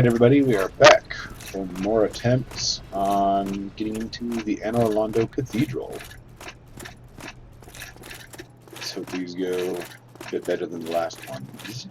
Everybody, we are back for more attempts on getting into the Anne Orlando Cathedral. Let's hope these go a bit better than the last ones.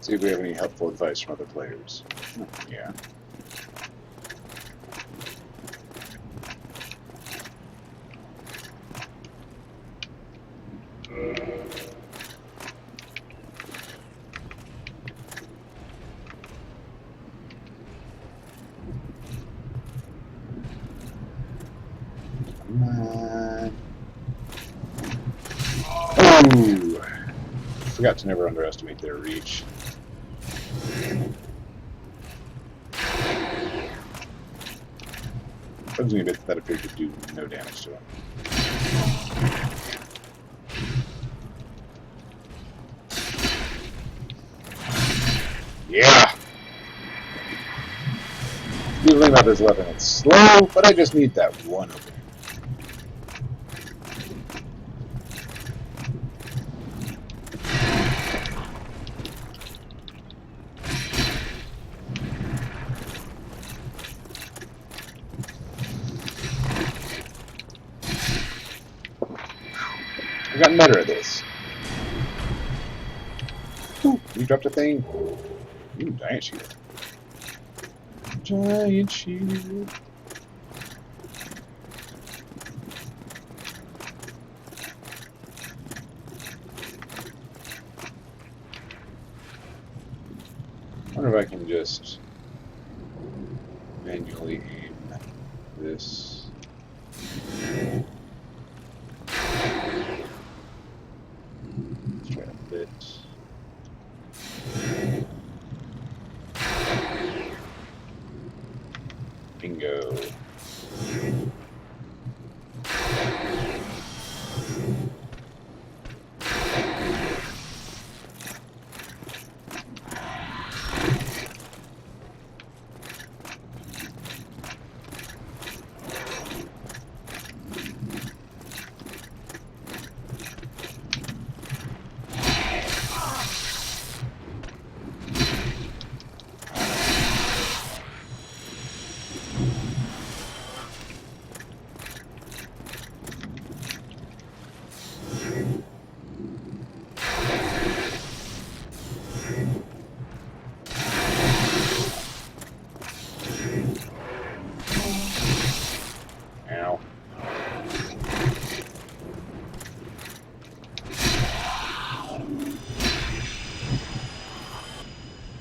See if we have any helpful advice from other players. Yeah. Come on. Oh! Forgot to never underestimate their reach. Bugs me a bit that appeared to do no damage to him. Yeah! The thing about this weapon, it's slow, but I just need that one opening. I've gotten better at this. Ooh, you dropped a thing. Ooh, giant shield. Giant shield. I wonder if I can just manually aim this. Let's try a bit. Bingo.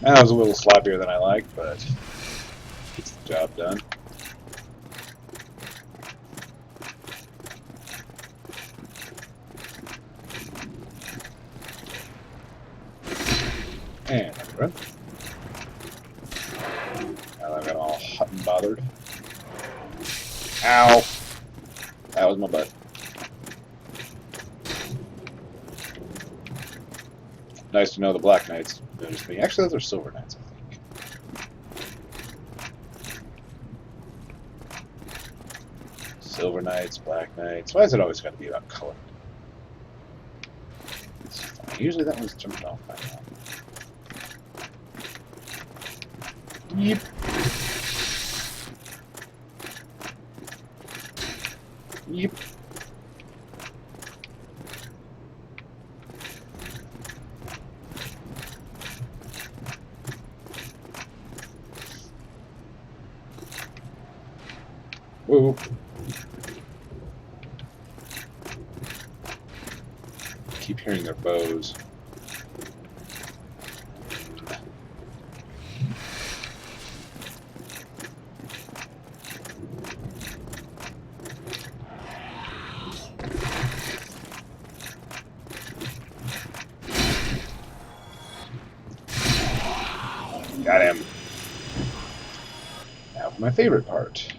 That was a little sloppier than I like, but gets the job done. And run. Now I got all hot and bothered. Ow! That was my butt. Nice to know the Black Knights noticed me. Actually, those are Silver Knights, I think. Silver Knights, Black Knights. Why has it always got to be about color? It's fine. Usually that one's jumping off by now. Yep. Yep. Whoa. Keep hearing their bows. Got him. Now for my favorite part.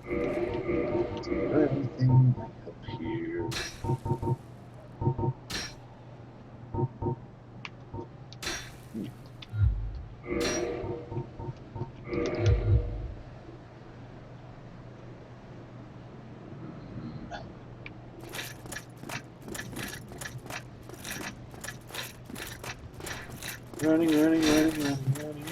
Everything might help here. Running, running, running, running, running.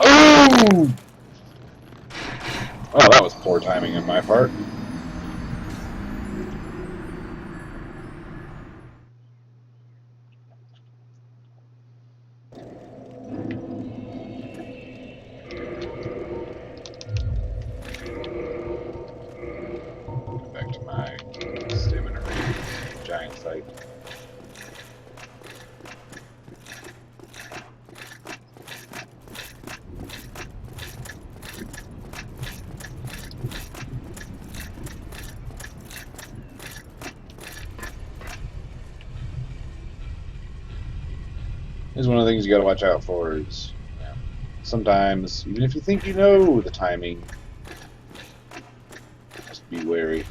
Oh! Oh, that was poor timing on my part. Back to my stamina ring giant fight. This is one of the things you got to watch out for. Is sometimes, even if you think you know the timing, just be wary.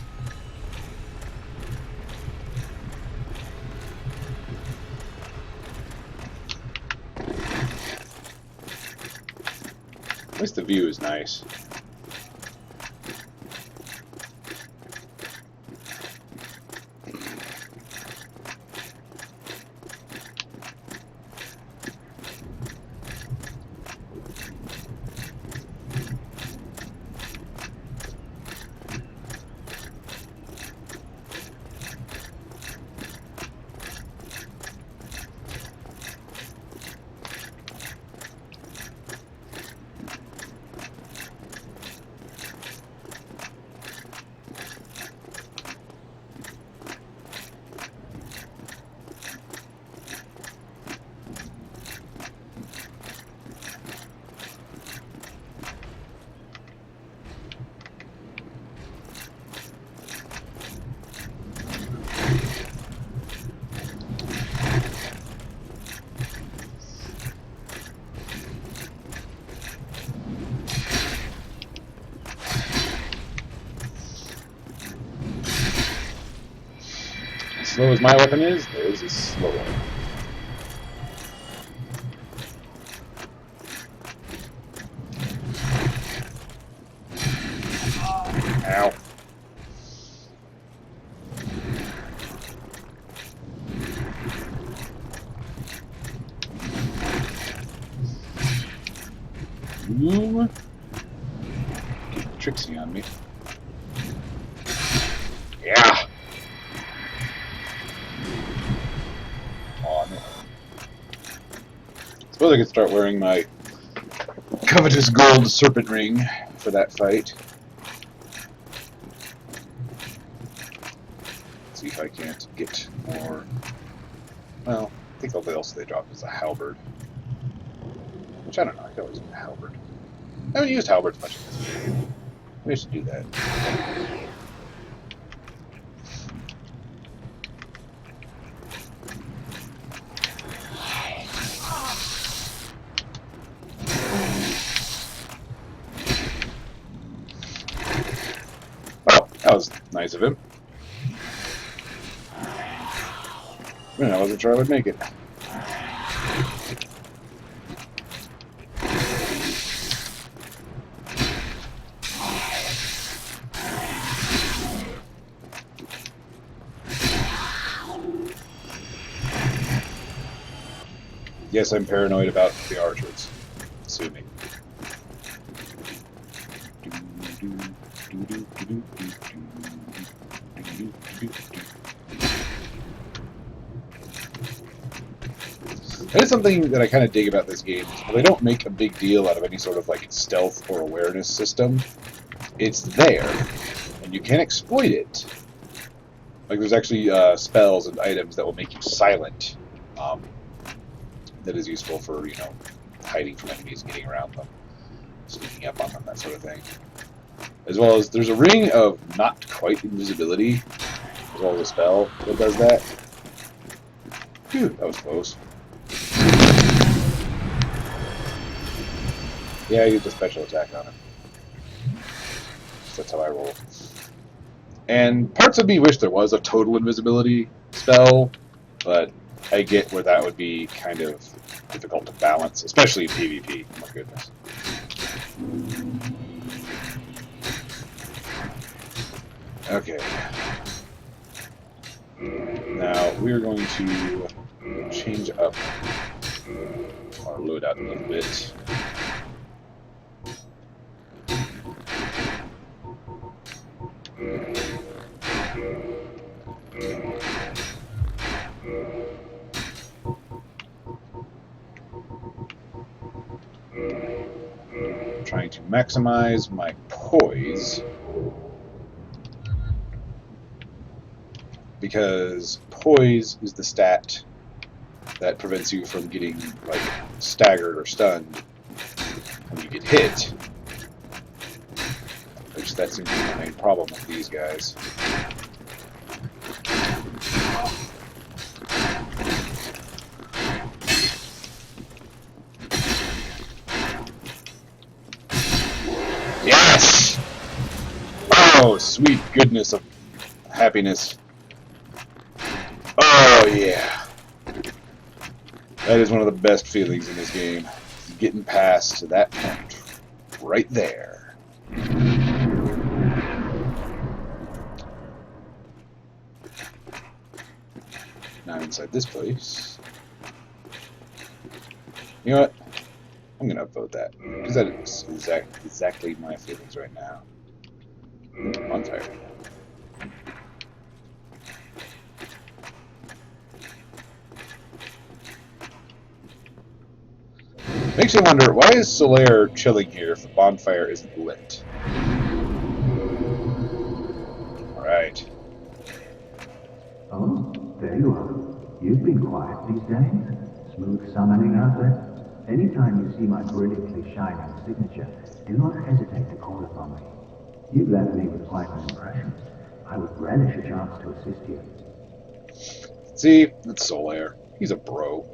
At least the view is nice. As slow as my weapon is, theirs is slower. Ow. Ooh. Get tricksy on me. Yeah. Oh, no. Suppose I could start wearing my covetous gold serpent ring for that fight. See if I can't get more. Well, I think all else they drop is a halberd. Which I don't know, I could always use a halberd. I haven't used halberds much in this game. We should do that. Oh, that was nice of him. I wasn't sure I would make it. Yes, I'm paranoid about the archers. Assuming. That is something that I kind of dig about this game. They don't make a big deal out of any sort of like stealth or awareness system. It's there, and you can exploit it. Like there's actually spells and items that will make you silent. That is useful for, you know, hiding from enemies, getting around them, sneaking up on them, that sort of thing. As well as there's a ring of not quite invisibility, as well as a spell that does that. Phew, that was close. Yeah, I used a special attack on him. That's how I roll. And parts of me wish there was a total invisibility spell, but I get where that would be kind of difficult to balance, especially in PvP. Oh my goodness. Okay. Now we're going to change up our loadout a little bit. I'm trying to maximize my poise, because poise is the stat that prevents you from getting like staggered or stunned when you get hit. Which that seems to be the main problem with these guys. Yes! Oh, sweet goodness of happiness. Oh, yeah. That is one of the best feelings in this game. Getting past that point right there. Now inside this place. You know what? I'm going to upvote that, because that is exactly my feelings right now. Bonfire. Makes you wonder, why is Solaire chilling here if the bonfire isn't lit? Alright. Oh, there you are. You've been quiet these days. Smooth summoning out there. Anytime you see my brilliantly shining signature, do not hesitate to call upon me. You've left me with quite an impression. I would relish a chance to assist you. See, it's Solaire. He's a bro.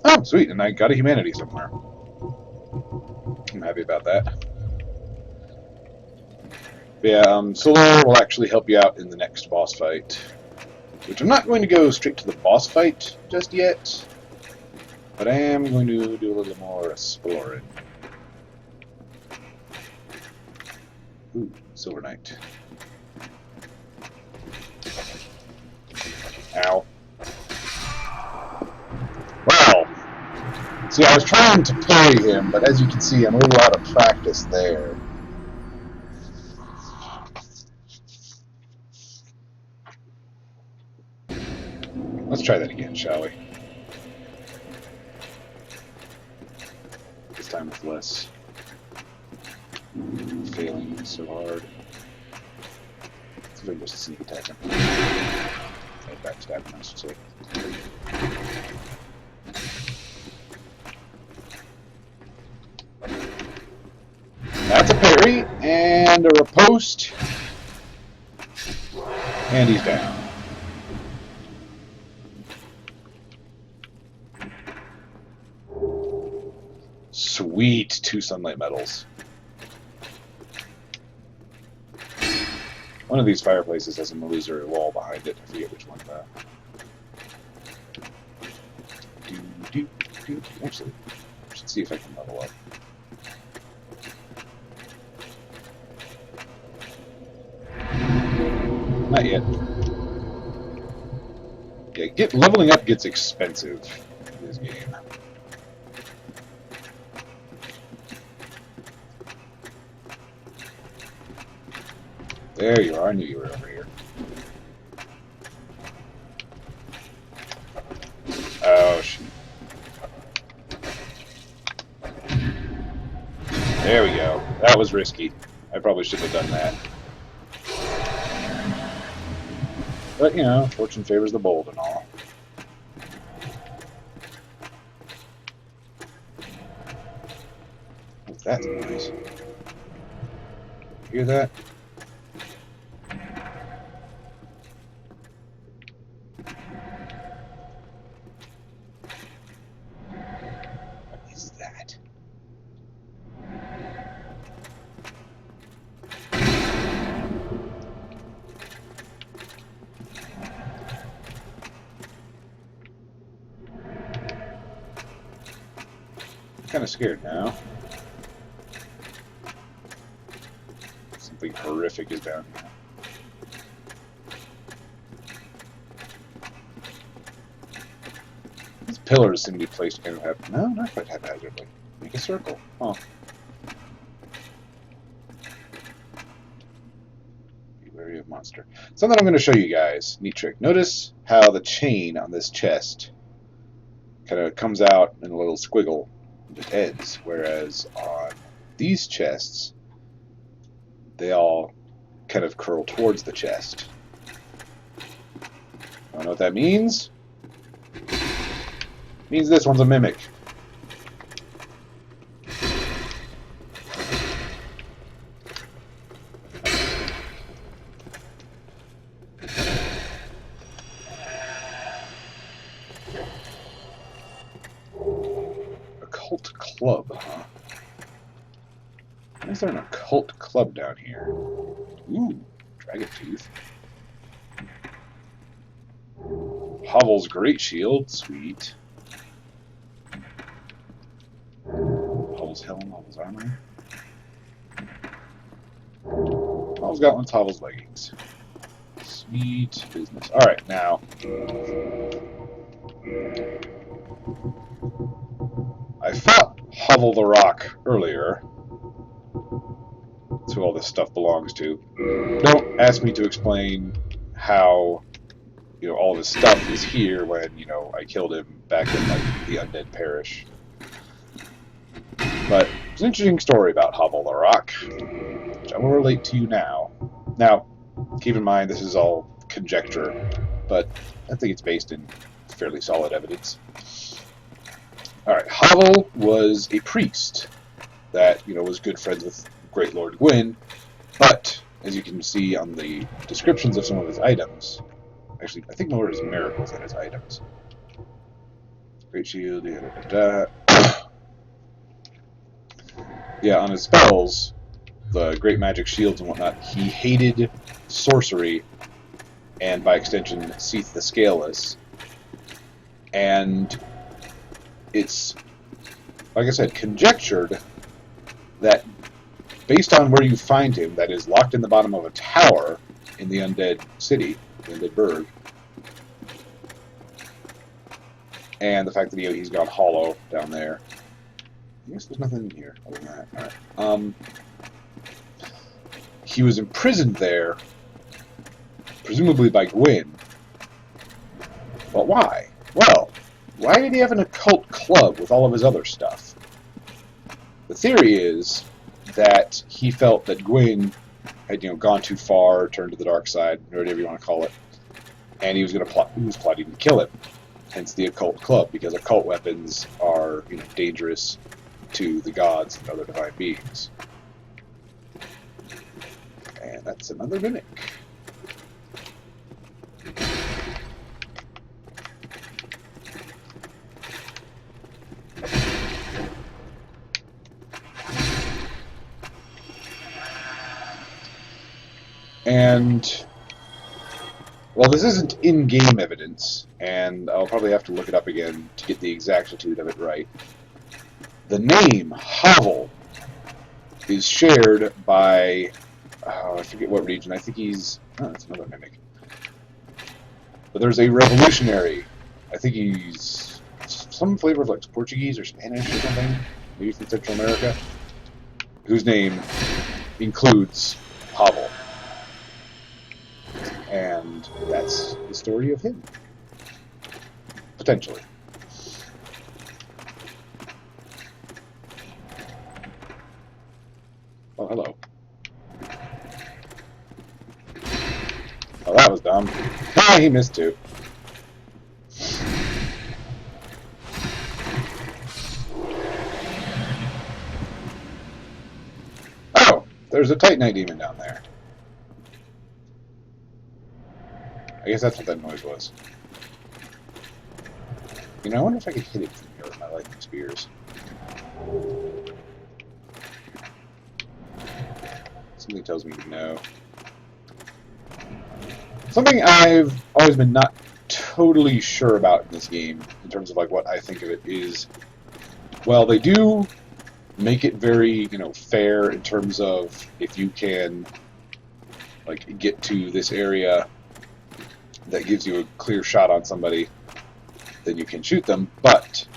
Oh, sweet, and I got a humanity somewhere. I'm happy about that. But yeah, Solaire will actually help you out in the next boss fight. Which I'm not going to go straight to the boss fight just yet. But I am going to do a little more exploring. Ooh, Silver Knight. Ow. Wow. See, I was trying to parry him, but as you can see, I'm a little out of practice there. Let's try that again, shall we? This time with less failing so hard. Let's see if I can just sneak attack him. Or backstab him, I should say. That's a parry, and a riposte, and he's down. Sweet, 2 sunlight medals. One of these fireplaces has an illusory wall behind it. I forget which one though. Actually, I should see if I can level up. Not yet. Yeah, leveling up gets expensive in this game. There you are. I knew you were over here. Oh, shoot. There we go. That was risky. I probably shouldn't have done that. But, you know, fortune favors the bold and all. What's that noise? Hear that? What is that? I'm kind of scared now. Something horrific is down here. pillars seem to be placed kind of no, not quite haphazardly. Make a circle. Huh. Be wary of monster. Something I'm going to show you guys. Neat trick. Notice how the chain on this chest kind of comes out in a little squiggle with ends, whereas on these chests, they all kind of curl towards the chest. I don't know what that means. It means this one's a mimic. Occult club, huh? Why is there an occult club down here? Ooh, dragon tooth. Hovel's great shield, sweet. Hovel's helm, Hovel's armor. Hovel's gauntlets, Hovel's leggings. Sweet business. Alright, now. I fought Hovel the Rock earlier. That's who all this stuff belongs to. Don't ask me to explain how, you know, all this stuff is here when, you know, I killed him back in, like, the Undead Parish. But it's an interesting story about Hovel the Rock, which I will relate to you now. Now, keep in mind this is all conjecture, but I think it's based in fairly solid evidence. Alright, Hovel was a priest that, you know, was good friends with Great Lord Gwyn, but, as you can see on the descriptions of some of his items, actually, I think more of his miracles than his items. Great shield, yeah, on his spells, the great magic shields and whatnot, he hated sorcery, and by extension, Seath the Scaleless. And it's, like I said, conjectured that based on where you find him, that is locked in the bottom of a tower in the Undead City, the Undead Burg, and the fact that he's gone hollow down there. I guess there's nothing in here other than that. Alright. He was imprisoned there, presumably by Gwyn. But why? Well, why did he have an occult club with all of his other stuff? The theory is that he felt that Gwyn had, you know, gone too far, turned to the dark side, or whatever you want to call it, and he was plotting to kill him. Hence the occult club, because occult weapons are, you know, dangerous to the gods and other divine beings. And that's another mimic. And, well, this isn't in-game evidence, and I'll probably have to look it up again to get the exactitude of it right. The name Hovel is shared by, I forget what region. I think he's, that's another mimic. But there's a revolutionary, I think he's some flavor of like Portuguese or Spanish or something, maybe from Central America, whose name includes Hovel. And that's the story of him. Potentially. Oh, hello. Oh, that was dumb. Ah, he missed too. Oh, there's a Titanite demon down there. I guess that's what that noise was. You know, I wonder if I could hit it from here with my lightning spears. Something tells me no. Something I've always been not totally sure about in this game, in terms of like what I think of it, is, well, they do make it very, you know, fair in terms of if you can, like, get to this area that gives you a clear shot on somebody, then you can shoot them, but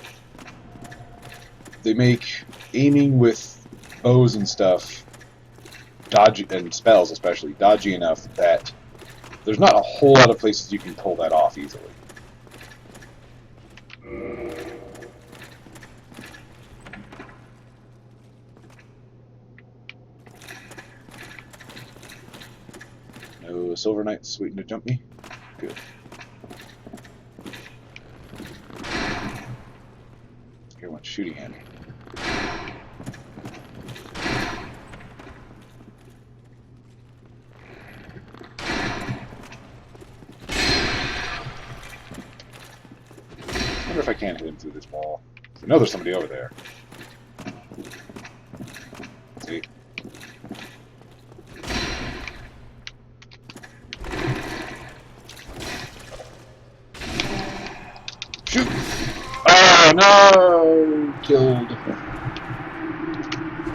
they make aiming with bows and stuff dodgy, and spells especially, dodgy enough that there's not a whole lot of places you can pull that off easily. No Silver Knights waiting to jump me? Good. Everyone's shooting at me. I wonder if I can hit him through this wall. I know there's somebody over there. See? Shoot! Oh no! Killed.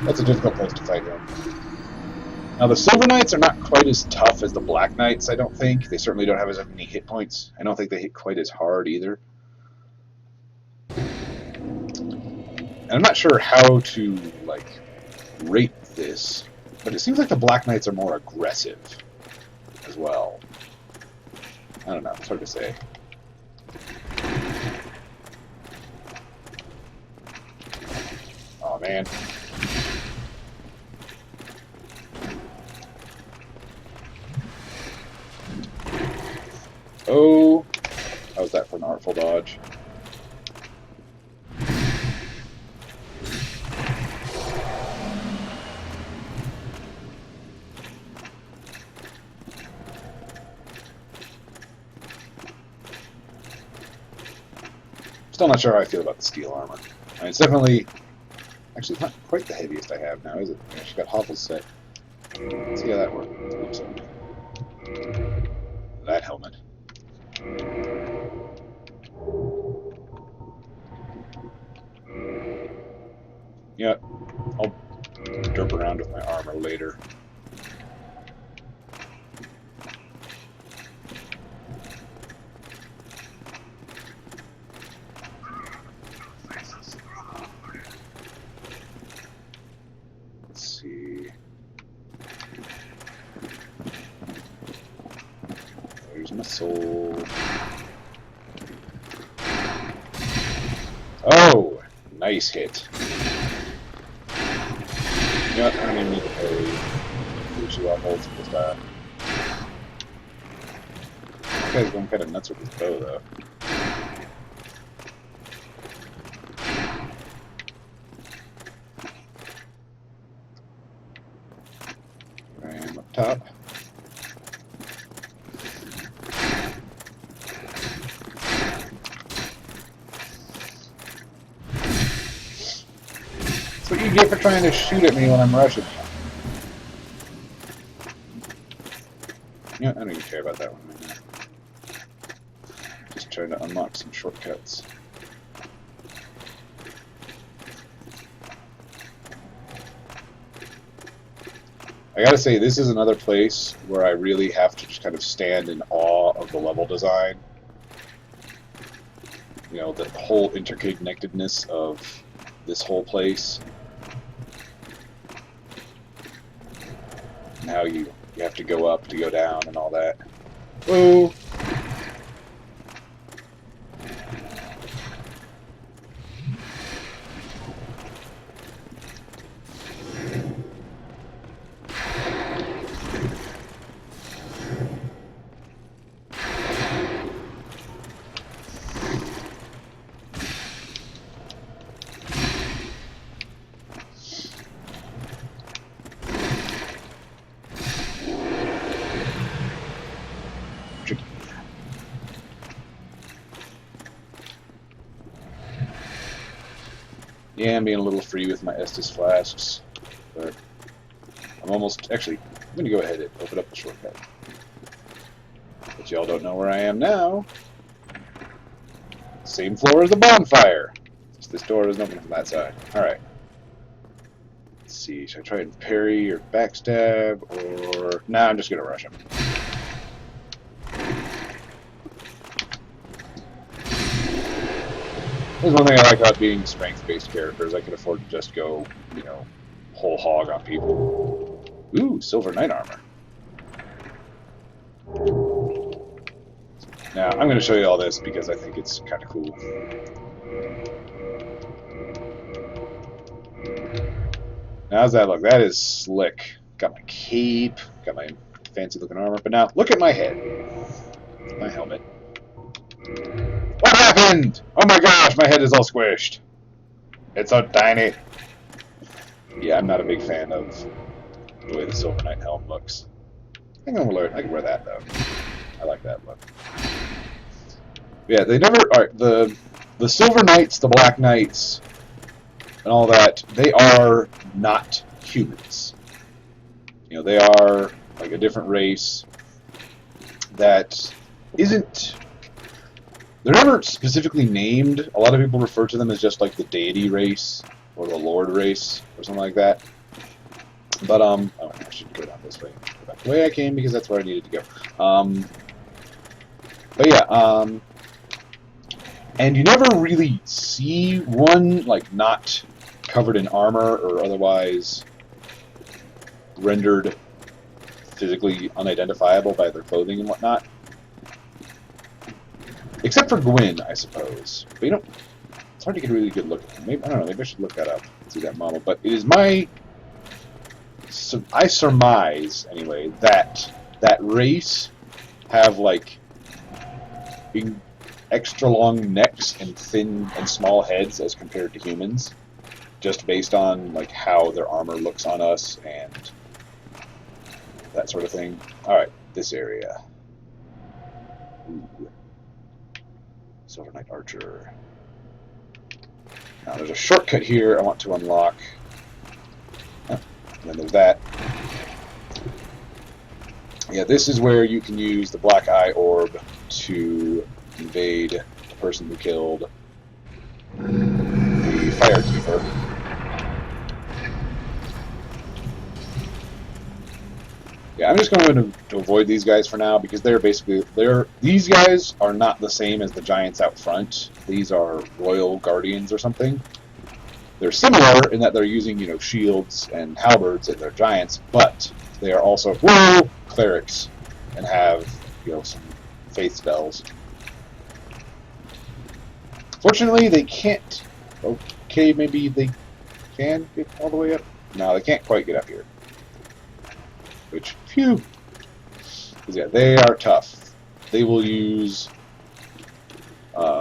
That's a difficult place to fight him. Now the Silver Knights are not quite as tough as the Black Knights, I don't think. They certainly don't have as many hit points. I don't think they hit quite as hard either. And I'm not sure how to, like, rate this, but it seems like the Black Knights are more aggressive as well. I don't know, it's hard to say. Oh man. Oh, how's that for an artful dodge? Still not sure how I feel about the steel armor. I mean, it's definitely... Actually, it's not quite the heaviest I have now, is it? I actually got Hovel's set. Let's see how that works. That helmet. Yeah, I'll derp around with my armor later. Let's see. There's my soul. Oh, nice hit. You know what, I don't even need to parry. Shoot you off ults this time. This guy's going kind of nuts with his bow, though. Ram up top. That's what you get for trying to shoot at me when I'm rushing. Yeah, I don't even care about that one right now. Just trying to unlock some shortcuts. I gotta say, this is another place where I really have to just kind of stand in awe of the level design. You know, the whole interconnectedness of this whole place. And how you have to go up to go down and all that. Whoa! Yeah, I'm being a little free with my Estus flasks, but I'm almost... Actually, I'm going to go ahead and open up the shortcut. But y'all don't know where I am now. Same floor as the bonfire. Just this door doesn't open from that side. Alright. Let's see, should I try and parry or backstab, or... Nah, I'm just going to rush him. There's one thing I like about being strength-based characters. I can afford to just go, you know, whole hog on people. Ooh, silver knight armor. Now, I'm going to show you all this because I think it's kind of cool. Now, how's that look? That is slick. Got my cape, got my fancy-looking armor, but now, look at my head. My helmet. What happened? Oh my gosh, my head is all squished. It's so tiny. Yeah, I'm not a big fan of the way the Silver Knight helm looks. I think I can wear that, though. I like that look. Yeah, they never... Alright, the Silver Knights, the Black Knights, and all that, they are not humans. You know, they are like a different race that isn't... They're never specifically named. A lot of people refer to them as just like the deity race or the lord race or something like that. But oh, I should go down this way. Go back the way I came because that's where I needed to go. But yeah, and you never really see one like not covered in armor or otherwise rendered physically unidentifiable by their clothing and whatnot. Except for Gwyn, I suppose. But you know, it's hard to get a really good look at him. Maybe, I don't know, maybe I should look that up and see that model. But it is I surmise, anyway, that that race have, like, extra long necks and thin and small heads as compared to humans. Just based on, like, how their armor looks on us and that sort of thing. Alright, this area. Ooh. Silver Knight Archer. Now there's a shortcut here I want to unlock. Oh, and then there's that. Yeah, this is where you can use the Black Eye Orb to invade the person who killed the Firekeeper. Yeah, I'm just going to avoid these guys for now because these guys are not the same as the giants out front. These are royal guardians or something. They're similar in that they're using, you know, shields and halberds and they're giants, but they are also clerics and have, you know, some faith spells. Fortunately, they can't. Okay, maybe they can get all the way up. No, they can't quite get up here. Which, phew. Because, yeah, they are tough. They will use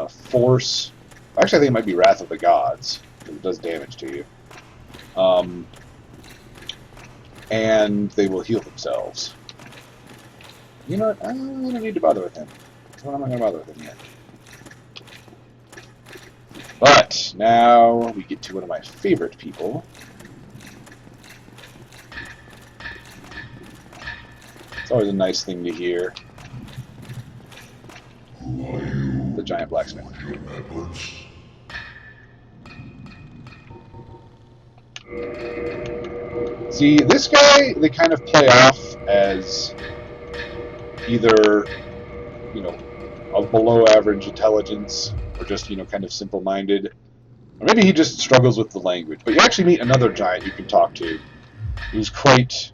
force. Actually, I think it might be Wrath of the Gods, because it does damage to you. And they will heal themselves. You know what? I don't need to bother with him. So I'm not going to bother with him yet. But now we get to one of my favorite people. It's always a nice thing to hear. Who are you? The Giant Blacksmith. Your necklace? See, this guy, they kind of play off as either, you know, of below average intelligence, or just, you know, kind of simple-minded. Or maybe he just struggles with the language. But you actually meet another giant you can talk to who's quite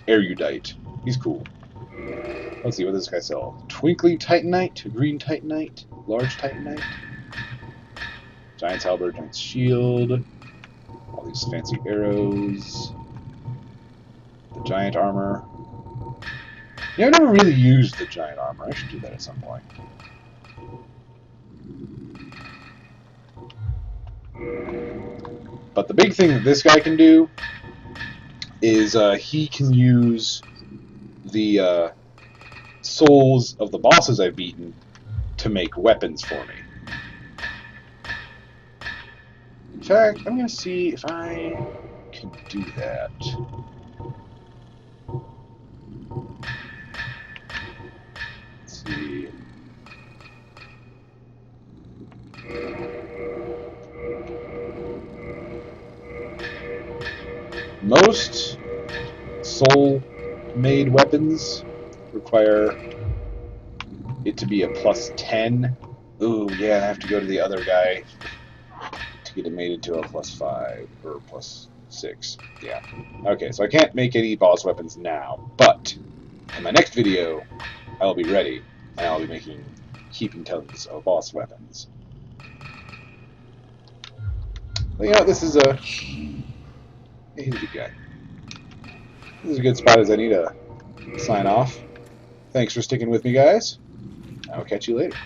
erudite. He's cool. Let's see, what does this guy sell? Twinkling Titanite, Green Titanite, Large Titanite, Giant's Halberd, Giant's Shield, all these fancy arrows, the Giant Armor. Yeah, I've never really used the Giant Armor. I should do that at some point. But the big thing that this guy can do is he can use the souls of the bosses I've beaten to make weapons for me. In fact, I'm going to see if I can do that. Let's see. Most soul-made weapons require it to be a +10. Ooh, yeah, I have to go to the other guy to get it made into a +5 or +6. Yeah. Okay, so I can't make any boss weapons now, but in my next video, I will be ready, and I'll be making heaping tons of boss weapons. But, you know, this is a... He's a good guy. This is a good spot as any to sign off. Thanks for sticking with me, guys. I'll catch you later.